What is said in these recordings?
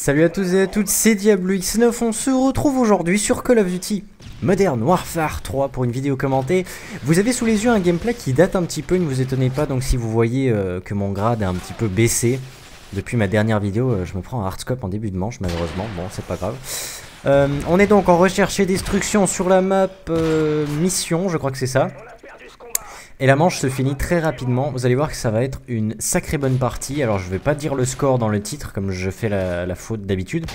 Salut à tous et à toutes, c'est Diablo X9, on se retrouve aujourd'hui sur Call of Duty Modern Warfare 3 pour une vidéo commentée. Vous avez sous les yeux un gameplay qui date un petit peu, ne vous étonnez pas, donc si vous voyez que mon grade a un petit peu baissé depuis ma dernière vidéo, je me prends un hardscope en début de manche malheureusement, bon c'est pas grave. On est donc en recherche et destruction sur la map mission, je crois que c'est ça. Et la manche se finit très rapidement, vous allez voir que ça va être une sacrée bonne partie. Alors je vais pas dire le score dans le titre comme je fais la faute d'habitude,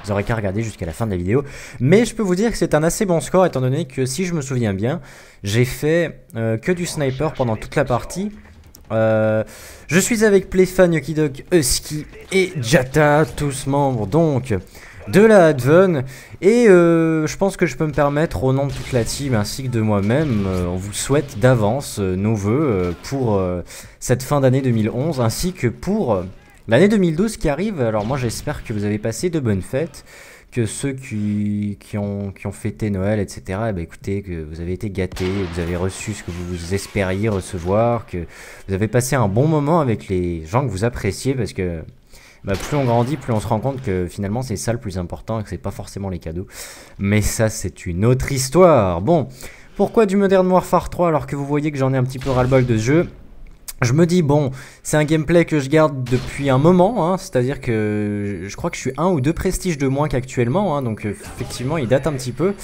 vous aurez qu'à regarder jusqu'à la fin de la vidéo. Mais je peux vous dire que c'est un assez bon score étant donné que si je me souviens bien, j'ai fait que du sniper pendant toute la partie. Je suis avec Playfan, Yokidog, Husky et Jata, tous membres donc de la Adven, et je pense que je peux me permettre au nom de toute la team ainsi que de moi-même, on vous souhaite d'avance nos vœux pour cette fin d'année 2011 ainsi que pour l'année 2012 qui arrive. Alors moi j'espère que vous avez passé de bonnes fêtes, que ceux qui ont fêté Noël etc, eh ben, écoutez, que vous avez été gâtés, vous avez reçu ce que vous espériez recevoir, que vous avez passé un bon moment avec les gens que vous appréciez, parce que bah, plus on grandit, plus on se rend compte que finalement c'est ça le plus important et que c'est pas forcément les cadeaux. Mais ça c'est une autre histoire. Bon, pourquoi du Modern Warfare 3 alors que vous voyez que j'en ai un petit peu ras-le-bol de ce jeu? Je me dis bon, c'est un gameplay que je garde depuis un moment, hein, c'est-à-dire que je crois que je suis 1 ou 2 prestiges de moins qu'actuellement, hein, donc effectivement il date un petit peu.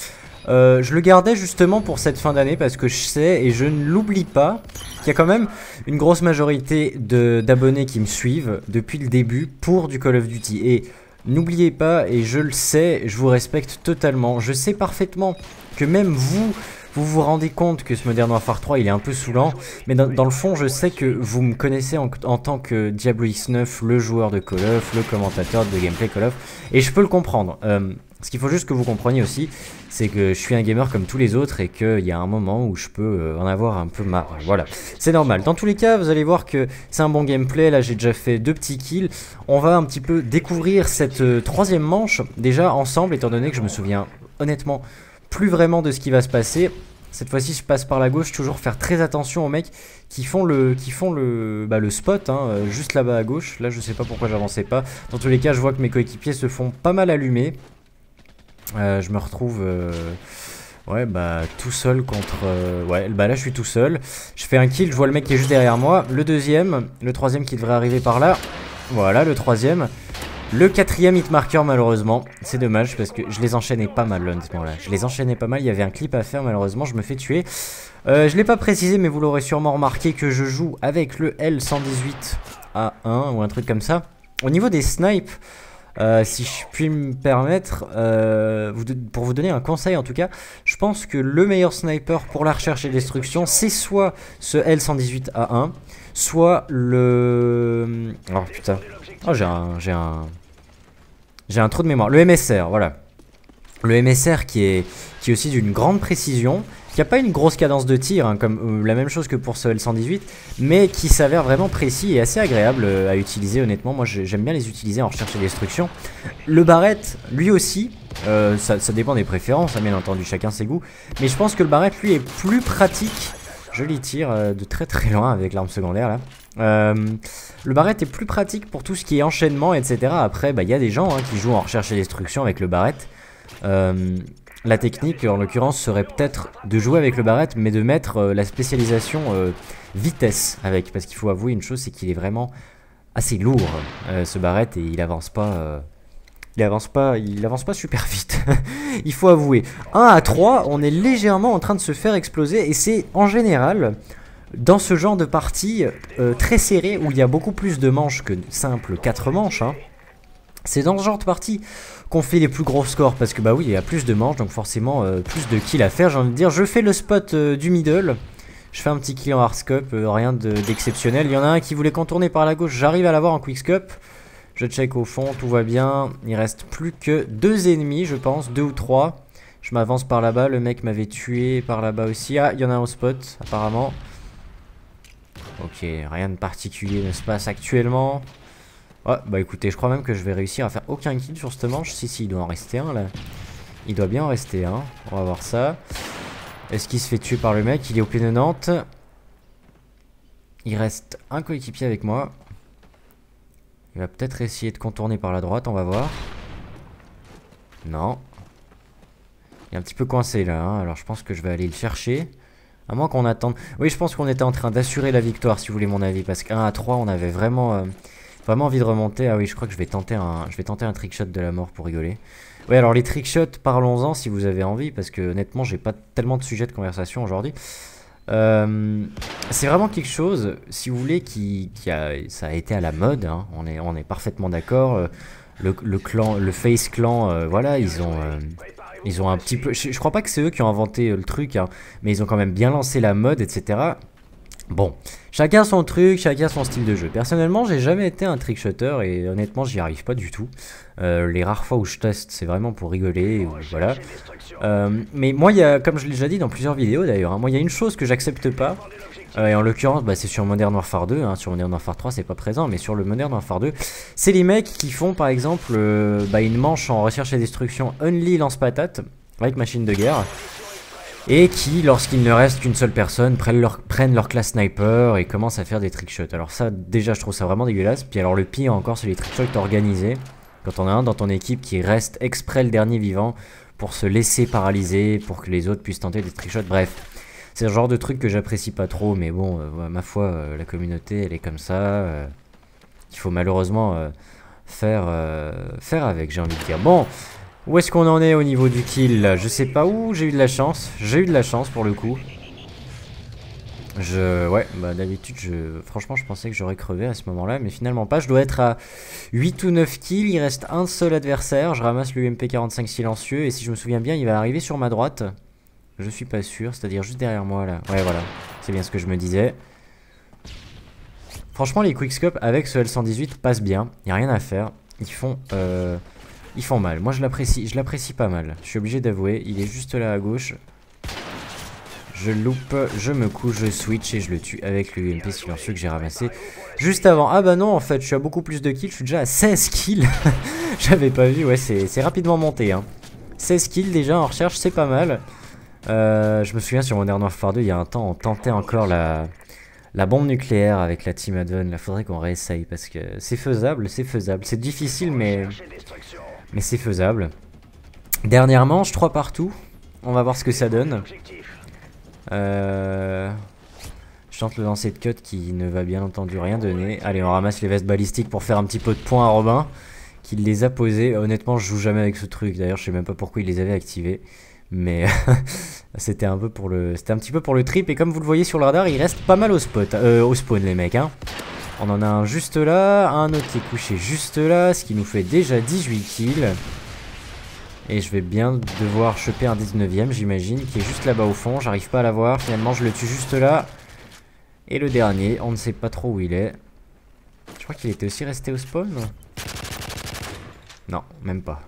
Je le gardais justement pour cette fin d'année parce que je sais et je ne l'oublie pas qu'il y a quand même une grosse majorité d'abonnés qui me suivent depuis le début pour du Call of Duty. Et n'oubliez pas, et je le sais, je vous respecte totalement. Je sais parfaitement que même vous vous rendez compte que ce Modern Warfare 3 il est un peu saoulant, mais dans le fond je sais que vous me connaissez en tant que Diablo X9, le joueur de Call of, le commentateur de gameplay Call of, et je peux le comprendre. Ce qu'il faut juste que vous compreniez aussi, c'est que je suis un gamer comme tous les autres et qu'il y a un moment où je peux en avoir un peu marre. Voilà, c'est normal. Dans tous les cas, vous allez voir que c'est un bon gameplay. Là, j'ai déjà fait 2 petits kills. On va un petit peu découvrir cette troisième manche déjà ensemble, étant donné que je me souviens honnêtement plus vraiment de ce qui va se passer. Cette fois-ci, je passe par la gauche, toujours faire très attention aux mecs qui font le spot, hein, juste là-bas à gauche. Là, je sais pas pourquoi j'avançais pas. Dans tous les cas, je vois que mes coéquipiers se font pas mal allumer. Je me retrouve ouais bah tout seul contre ouais bah là je suis tout seul. Je fais un kill, je vois le mec qui est juste derrière moi. Le deuxième, le troisième qui devrait arriver par là. Voilà le troisième. Le quatrième hitmarker malheureusement. C'est dommage parce que je les enchaînais pas mal honnêtement là. Je les enchaînais pas mal, il y avait un clip à faire, malheureusement je me fais tuer. Je l'ai pas précisé mais vous l'aurez sûrement remarqué que je joue avec le L118A1 ou un truc comme ça. Au niveau des snipes, si je puis me permettre, pour vous donner un conseil en tout cas, je pense que le meilleur sniper pour la recherche et destruction, c'est soit ce L118A1, soit le... Oh putain, oh, j'ai un trou de mémoire, le MSR, voilà. Le MSR qui est aussi d'une grande précision, qui n'a pas une grosse cadence de tir, hein, comme la même chose que pour ce L118, mais qui s'avère vraiment précis et assez agréable à utiliser honnêtement. Moi j'aime bien les utiliser en recherche et destruction. Le Barrett, lui aussi, ça dépend des préférences, hein, bien entendu, chacun ses goûts, mais je pense que le Barrett lui est plus pratique. Joli tir de très très loin avec l'arme secondaire là. Le Barrett est plus pratique pour tout ce qui est enchaînement etc. Après bah, y a des gens hein, qui jouent en recherche et destruction avec le Barrett. La technique en l'occurrence serait peut-être de jouer avec le Barrett mais de mettre la spécialisation vitesse avec, parce qu'il faut avouer une chose, c'est qu'il est vraiment assez lourd ce Barrett, et il avance pas super vite. Il faut avouer. 1 à 3, on est légèrement en train de se faire exploser, et c'est en général dans ce genre de partie très serré où il y a beaucoup plus de manches que simple 4 manches hein. C'est dans ce genre de partie qu'on fait les plus gros scores, parce que bah oui il y a plus de manches, donc forcément plus de kills à faire. J'ai envie de dire, je fais le spot du middle, je fais un petit kill en hardscope, rien d'exceptionnel. Il y en a un qui voulait contourner par la gauche, j'arrive à l'avoir en quickscope. Je check au fond, tout va bien. Il reste plus que 2 ennemis je pense, 2 ou 3. Je m'avance par là-bas, le mec m'avait tué par là-bas aussi. Ah il y en a un au spot apparemment. Ok, rien de particulier ne se passe actuellement. Oh, bah écoutez, je crois même que je vais réussir à faire aucun kill sur cette manche. Si, il doit en rester un là. Il doit bien en rester un. On va voir ça. Est-ce qu'il se fait tuer par le mec? Il est au P90. Il reste un coéquipier avec moi. Il va peut-être essayer de contourner par la droite, on va voir. Non. Il est un petit peu coincé là, hein. Alors je pense que je vais aller le chercher. À moins qu'on attende. Oui, je pense qu'on était en train d'assurer la victoire, si vous voulez mon avis. Parce qu'un à 3, on avait vraiment envie de remonter. Ah oui, je crois que je vais tenter un trickshot de la mort pour rigoler. Oui, alors les trickshots, parlons-en si vous avez envie. Parce que honnêtement, j'ai pas tellement de sujets de conversation aujourd'hui. C'est vraiment quelque chose, si vous voulez, ça a été à la mode. Hein. On est parfaitement d'accord. Le Face Clan, voilà, ils ont un petit peu... Je crois pas que c'est eux qui ont inventé le truc, hein, mais ils ont quand même bien lancé la mode, etc. Bon, chacun son truc, chacun son style de jeu. Personnellement, j'ai jamais été un trickshotter et honnêtement, j'y arrive pas du tout. Les rares fois où je teste, c'est vraiment pour rigoler, voilà. Mais moi, comme je l'ai déjà dit dans plusieurs vidéos d'ailleurs, hein, moi, il y a une chose que j'accepte pas. Et en l'occurrence, bah, c'est sur Modern Warfare 2, hein, sur Modern Warfare 3 c'est pas présent, mais sur le Modern Warfare 2, c'est les mecs qui font par exemple une manche en recherche et destruction Only lance-patate, avec machine de guerre, et qui, lorsqu'il ne reste qu'une seule personne, prennent leur classe sniper et commencent à faire des trickshots. Alors ça, déjà, je trouve ça vraiment dégueulasse. Puis alors le pire encore, c'est les trickshots organisés, quand on a un dans ton équipe qui reste exprès le dernier vivant pour se laisser paralyser, pour que les autres puissent tenter des trickshots, bref. C'est le genre de truc que j'apprécie pas trop, mais bon, ma foi, la communauté, elle est comme ça. Il faut malheureusement faire avec, j'ai envie de dire. Bon, où est-ce qu'on en est au niveau du kill là? Je sais pas où, j'ai eu de la chance. J'ai eu de la chance pour le coup. Ouais, bah d'habitude, franchement, je pensais que j'aurais crevé à ce moment-là, mais finalement pas. Je dois être à 8 ou 9 kills, il reste un seul adversaire. Je ramasse le UMP45 silencieux, et si je me souviens bien, il va arriver sur ma droite. Je suis pas sûr, c'est-à-dire juste derrière moi là. Ouais, voilà, c'est bien ce que je me disais. Franchement, les quickscope avec ce L118 passent bien. Il n'y a rien à faire. Ils font mal. Moi, je l'apprécie pas mal. Je suis obligé d'avouer. Il est juste là à gauche. Je loupe, je me couche, je switch et je le tue avec le UMP silencieux que j'ai ramassé juste avant. Ah bah non, en fait, je suis à beaucoup plus de kills. Je suis déjà à 16 kills. J'avais pas vu. Ouais, c'est rapidement monté. Hein. 16 kills déjà en recherche, c'est pas mal. Je me souviens sur Modern Warfare 2, il y a un temps, on tentait encore la bombe nucléaire avec la Team Advent. Là, faudrait qu'on réessaye parce que c'est faisable, c'est faisable. C'est difficile, mais c'est faisable. Dernière manche, 3 partout. On va voir ce que ça donne. Je tente le lancer de cut qui ne va bien entendu rien donner. Allez, on ramasse les vestes balistiques pour faire un petit peu de points à Robin, qui les a posés. Honnêtement, je joue jamais avec ce truc. D'ailleurs, je sais même pas pourquoi il les avait activés. Mais c'était un petit peu pour le trip. Et comme vous le voyez sur le radar, il reste pas mal au spawn les mecs, hein. On en a un juste là, un autre qui est couché juste là, ce qui nous fait déjà 18 kills. Et je vais bien devoir choper un 19ème, j'imagine, qui est juste là-bas au fond. J'arrive pas à l'avoir, finalement je le tue juste là. Et le dernier, on ne sait pas trop où il est. Je crois qu'il était aussi resté au spawn. Non, même pas.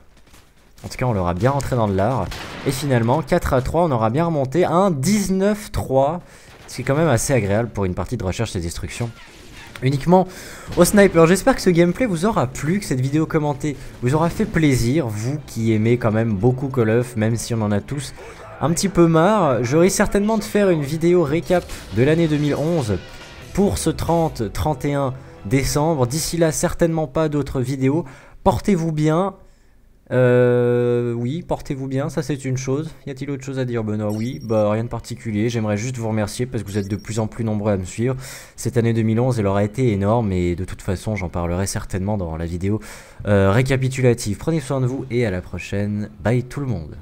En tout cas, on l'aura bien rentré dans le lard. Et finalement, 4 à 3, on aura bien remonté un 19-3. Ce qui est quand même assez agréable pour une partie de recherche et destruction. Uniquement au sniper. J'espère que ce gameplay vous aura plu, que cette vidéo commentée vous aura fait plaisir. Vous qui aimez quand même beaucoup Call of, même si on en a tous un petit peu marre. J'aurai certainement de faire une vidéo récap de l'année 2011 pour ce 30-31 décembre. D'ici là, certainement pas d'autres vidéos. Portez-vous bien. Oui, portez-vous bien, ça c'est une chose. Y a-t-il autre chose à dire, Benoît? Oui, bah rien de particulier. J'aimerais juste vous remercier parce que vous êtes de plus en plus nombreux à me suivre. Cette année 2011, elle aura été énorme et de toute façon, j'en parlerai certainement dans la vidéo récapitulative. Prenez soin de vous et à la prochaine. Bye tout le monde.